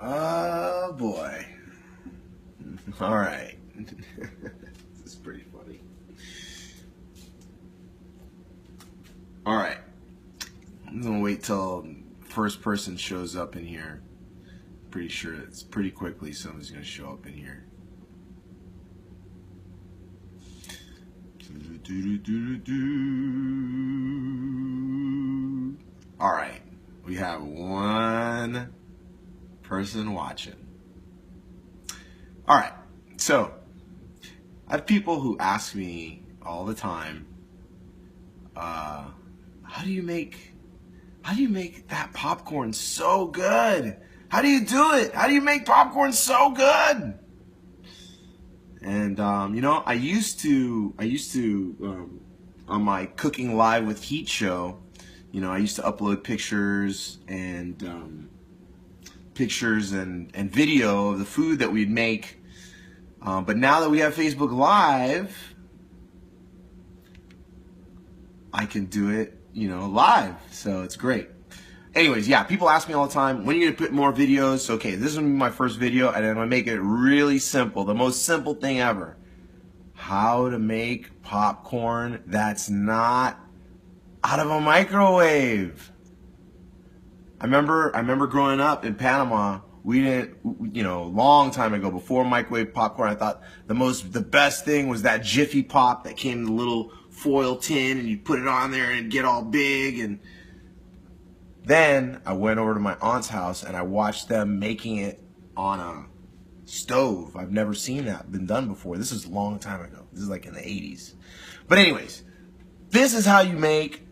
Oh boy. All right. This is pretty funny. All right. I'm gonna wait till first person shows up in here. Pretty sure it's pretty quickly someone's gonna show up in here. All right. We have one person watching. All right. So I have people who ask me all the time, how do you make that popcorn so good? How do you do it? How do you make popcorn so good? And I used to on my Cooking Live with Heat show, I used to upload pictures and video of the food that we'd make. But now that we have Facebook Live, I can do it, live. So it's great. Anyways, yeah, people ask me all the time, when are you going to put more videos? Okay, this is going to be my first video, and I'm going to make it really simple. The most simple thing ever. How to make popcorn that's not out of a microwave. I remember growing up in Panama, we didn't, long time ago, before microwave popcorn, I thought the best thing was that Jiffy Pop that came in the little foil tin, and you put it on there and it'd get all big. And then I went over to my aunt's house and I watched them making it on a stove. I've never seen that been done before. This is a long time ago. This is like in the 80s. But anyways, this is how you make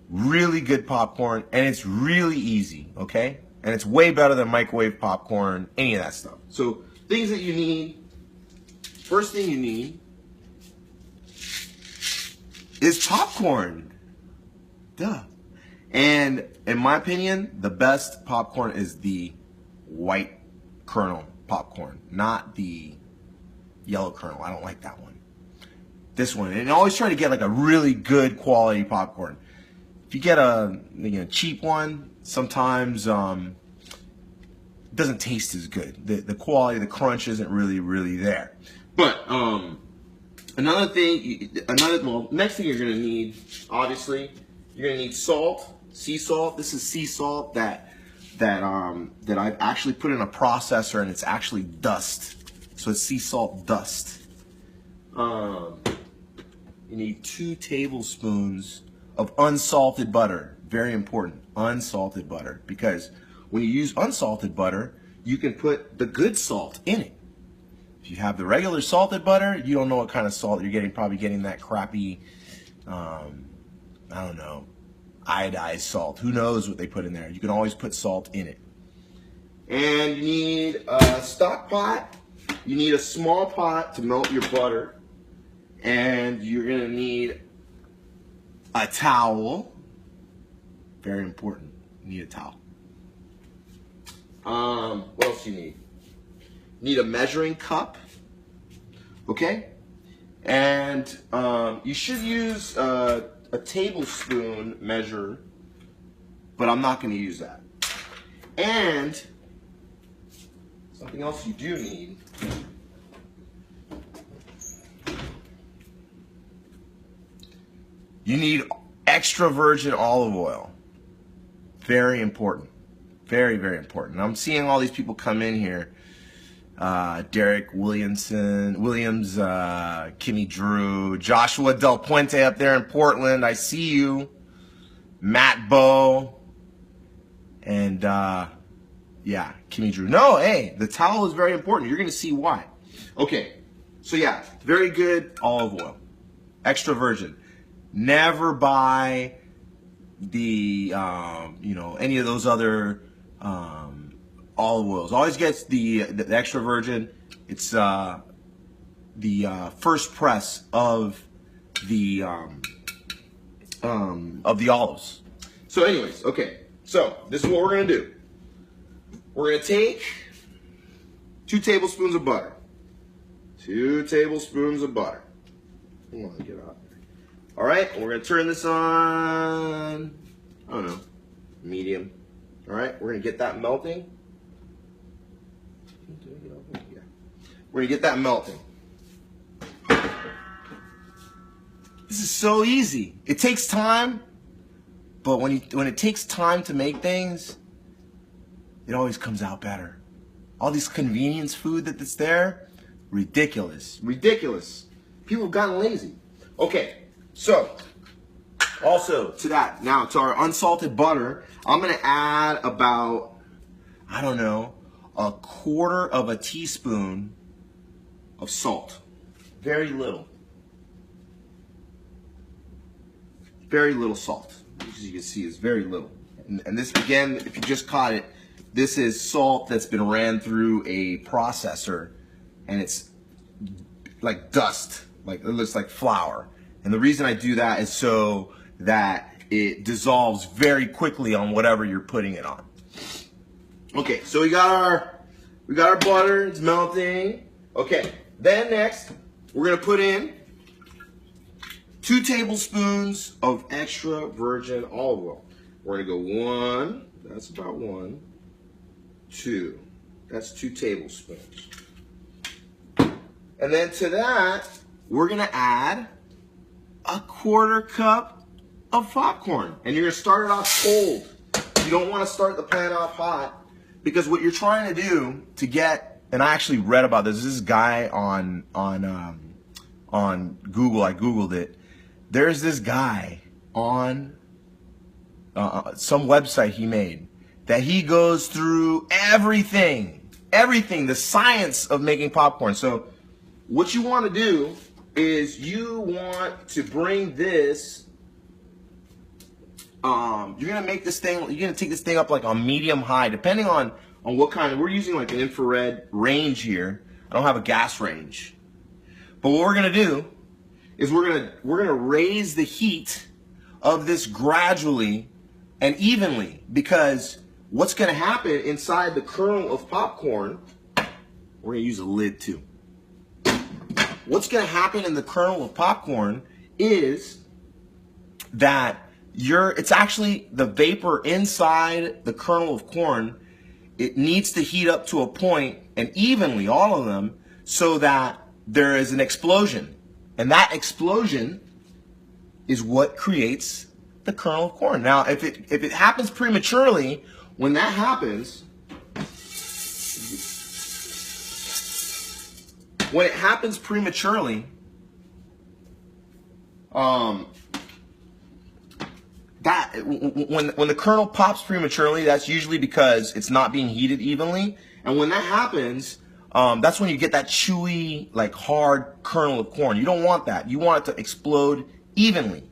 really good popcorn, and it's really easy, okay? And it's way better than microwave popcorn, any of that stuff. So things that you need, first thing you need is popcorn. Duh. And in my opinion, the best popcorn is the white kernel popcorn, not the yellow kernel. I don't like that one. This one. And always try to get like a really good quality popcorn. If you get a cheap one, sometimes it doesn't taste as good. The quality, the crunch isn't really there. But next thing you're gonna need, obviously, you're gonna need salt. Sea salt. This is sea salt that I've actually put in a processor, and it's actually dust. So it's sea salt dust. You need 2 tablespoons of unsalted butter. Very important, unsalted butter, because when you use unsalted butter, you can put the good salt in it. If you have the regular salted butter, you don't know what kind of salt you're getting. Probably getting that crappy, I don't know, iodized salt. Who knows what they put in there? You can always put salt in it. And you need a stock pot. You need a small pot to melt your butter. And you're going to need a towel. Very important. You need a towel. What else do you need? You need a measuring cup. Okay? And you should use a tablespoon measure, but I'm not going to use that. And something else you do need extra virgin olive oil. Very important. Very, very important. I'm seeing all these people come in here. Derek Williams, Kimmy Drew, Joshua Del Puente up there in Portland. I see you. Matt Bow. And yeah, Kimmy Drew. No, hey, the towel is very important. You're going to see why. Okay, so yeah, very good olive oil. Extra virgin. Never buy the, any of those other olive oils. Always gets the extra virgin. It's the first press of the olives. So anyways, okay. So this is what we're gonna do. We're gonna take 2 tablespoons of butter. 2 tablespoons of butter. Come on, get out there. All right, we're gonna turn this on, I don't know, medium. All right, we're gonna get that melting. We're gonna get that melting. This is so easy. It takes time, but when it takes time to make things, it always comes out better. All this convenience food that's there, ridiculous, ridiculous. People have gotten lazy. Okay, so also to that, now to our unsalted butter, I'm gonna add about, I don't know, 1/4 teaspoon of salt. Very little. Very little salt. As you can see, is very little. And this, again, if you just caught it, this is salt that's been ran through a processor, and it's like dust, like it looks like flour. And the reason I do that is so that it dissolves very quickly on whatever you're putting it on. Okay, so we got our butter, it's melting. Okay, then next we're gonna put in 2 tablespoons of extra virgin olive oil. We're gonna go 1, that's about 1, 2, that's 2 tablespoons. And then to that, we're gonna add 1/4 cup of popcorn. And you're gonna start it off cold. You don't wanna start the pan off hot, because what you're trying to do to get, and I actually read about this, this guy on Google, I Googled it. There's this guy on some website he made that he goes through everything, the science of making popcorn. So what you want to do is you want to bring this, you're going to make this thing, you're going to take this thing up like on medium high, depending on what kind, we're using like an infrared range here. I don't have a gas range. But what we're going to do is we're gonna raise the heat of this gradually and evenly, because what's gonna happen inside the kernel of popcorn, we're gonna use a lid too. What's gonna happen in the kernel of popcorn is that it's actually the vapor inside the kernel of corn. It needs to heat up to a point, and evenly, all of them, so that there is an explosion. And that explosion is what creates the kernel of corn. Now, if it happens prematurely, when that happens, when it happens prematurely, when the kernel pops prematurely, that's usually because it's not being heated evenly. And when that happens, that's when you get that chewy, like hard kernel of corn. You don't want that. You want it to explode evenly.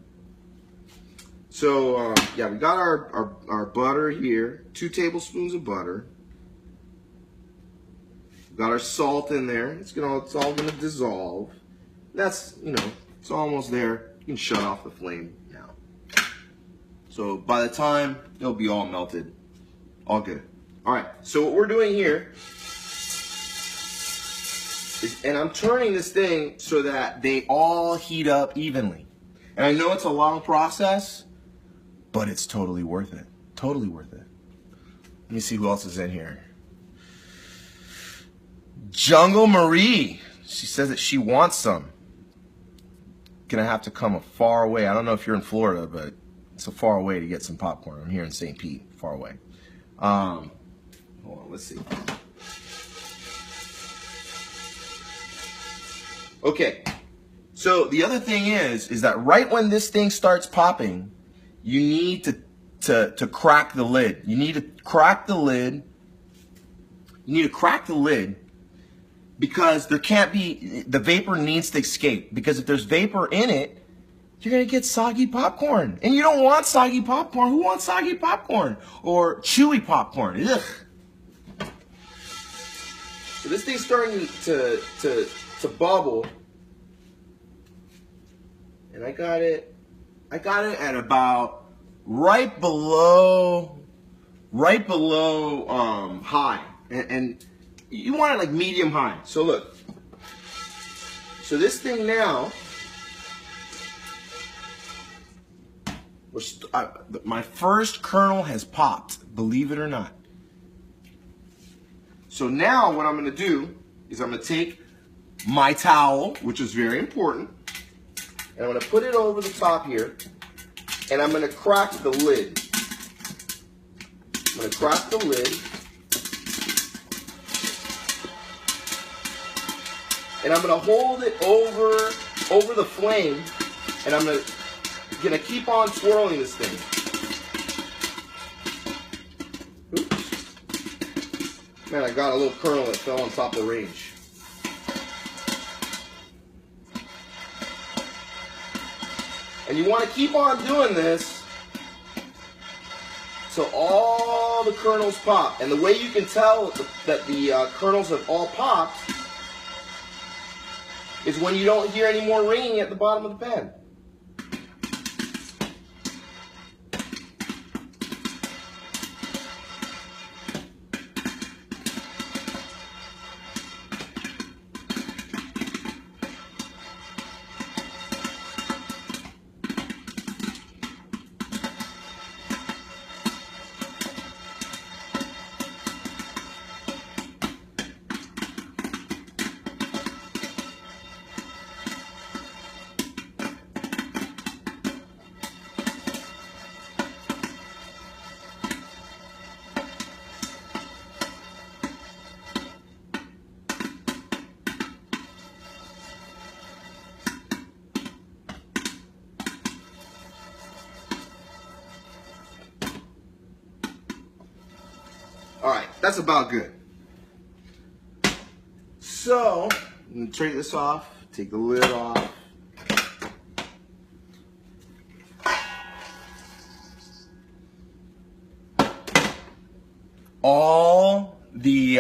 So yeah, we got our butter here, 2 tablespoons of butter. We've got our salt in there. It's all gonna dissolve. That's, it's almost there. You can shut off the flame now. So by the time it'll be all melted, all good. All right. So what we're doing here, and I'm turning this thing so that they all heat up evenly. And I know it's a long process, but it's totally worth it. Totally worth it. Let me see who else is in here. Jungle Marie. She says that she wants some. Gonna have to come a far way. I don't know if you're in Florida, but it's a far way to get some popcorn. I'm here in St. Pete, far away. Hold on, let's see. Okay, so the other thing is that right when this thing starts popping, you need to crack the lid. You need to crack the lid. You need to crack the lid, because there can't be, the vapor needs to escape, because if there's vapor in it, you're gonna get soggy popcorn. And you don't want soggy popcorn. Who wants soggy popcorn? Or chewy popcorn? Ugh. So this thing's starting to bubble, and I got it at about right below high, and you want it like medium high. So look, so this thing now, my first kernel has popped, believe it or not. So now what I'm going to do is I'm going to take my towel, which is very important. And I'm going to put it over the top here. And I'm going to crack the lid. I'm going to crack the lid. And I'm going to hold it over the flame. And I'm going to keep on swirling this thing. Oops. Man, I got a little kernel that fell on top of the range. And you want to keep on doing this so all the kernels pop. And the way you can tell that the kernels have all popped is when you don't hear any more ringing at the bottom of the pan. All right, that's about good. So, I'm gonna take this off, take the lid off. All the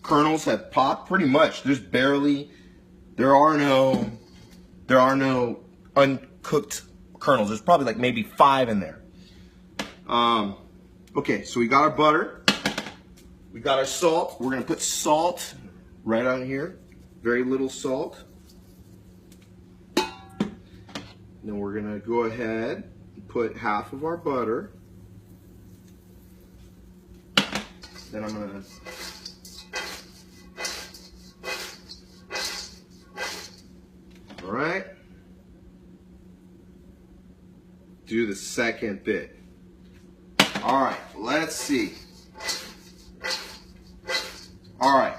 kernels have popped pretty much. There are no uncooked kernels. There's probably like maybe 5 in there. Okay, so we got our butter, we got our salt. We're gonna put salt right on here, very little salt. Then we're gonna go ahead and put half of our butter. Then I'm gonna all right, do the second bit. All right, let's see. All right,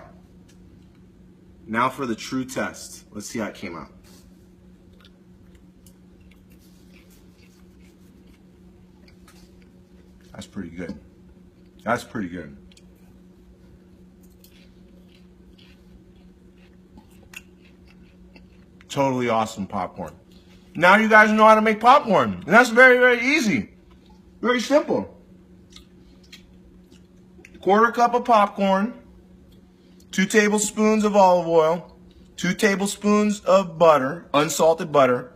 now for the true test. Let's see how it came out. That's pretty good. That's pretty good. Totally awesome popcorn. Now you guys know how to make popcorn. And that's very, very easy. Very simple. 1/4 cup of popcorn, 2 tablespoons of olive oil, 2 tablespoons of butter, unsalted butter,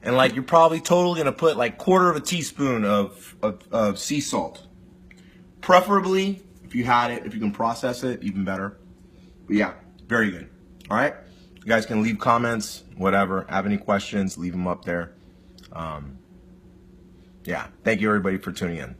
and like you're probably totally gonna put like 1/4 teaspoon of sea salt. Preferably, if you had it, if you can process it, even better. But yeah, very good. All right, you guys can leave comments, whatever. Have any questions? Leave them up there. Yeah, thank you everybody for tuning in.